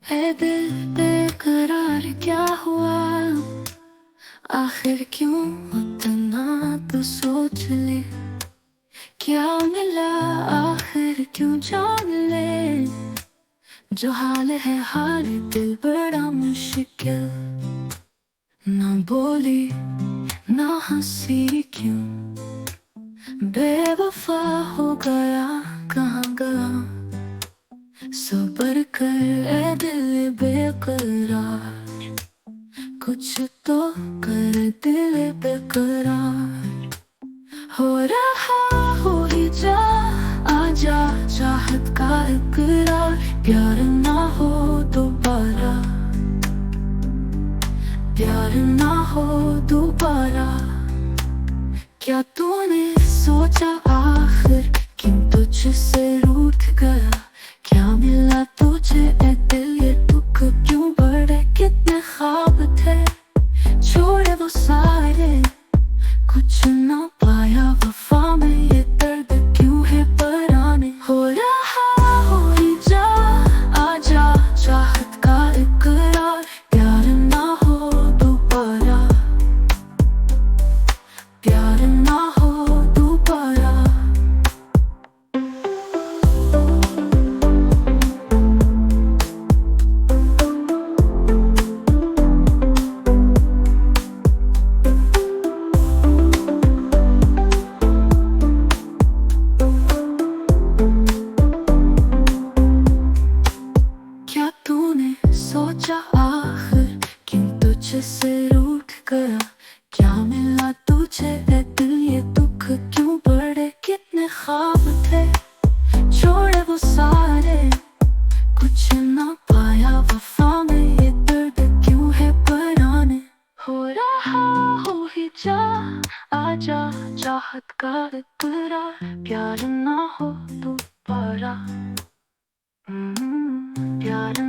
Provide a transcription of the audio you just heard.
है दिल बेकरार क्या हुआ, आखिर क्यों इतना तो सोच ले। क्या मिला आखिर क्यों जान ले, जो हाल है हाल दिल बड़ा मुश्किल। ना बोली ना हंसी क्यों, बेवफा हो गया कहाँ गया। सब्र कर ए दिल बेकरार, कुछ तो कर दिल बेकरार। हो रहा हो ही जा, आजा चाहत का इकरार। प्यार ना हो दोबारा, प्यार ना हो दोबारा। क्या तूने सोचा आखिर क्यों तुझसे रूठ गया। क्या मिला तुझे ए दिल, ये दुख क्यों बढ़े। कितने ख्वाब थे छोड़े वो सारे, कुछ ना पाया वफा में। ये दर्द क्यों है पराने। हो रहा हो ही जा, आजा चाहत का इकरार। प्यार ना हो दोबारा, प्यार ना हो दोबारा। क्या तूने सोचा आखिर क्यों तुझसे रूठ गया। क्या मिला तुझे ए दिल, ये दुख क्यों बढ़े। कितने ख्वाब थे छोड़े वो सारे, कुछ ना पाया वफा में। ये दर्द क्यों है पराने। हो रहा हो ही जा, आजा चाहत का इकरार। प्यार ना हो दोबारा, प्यार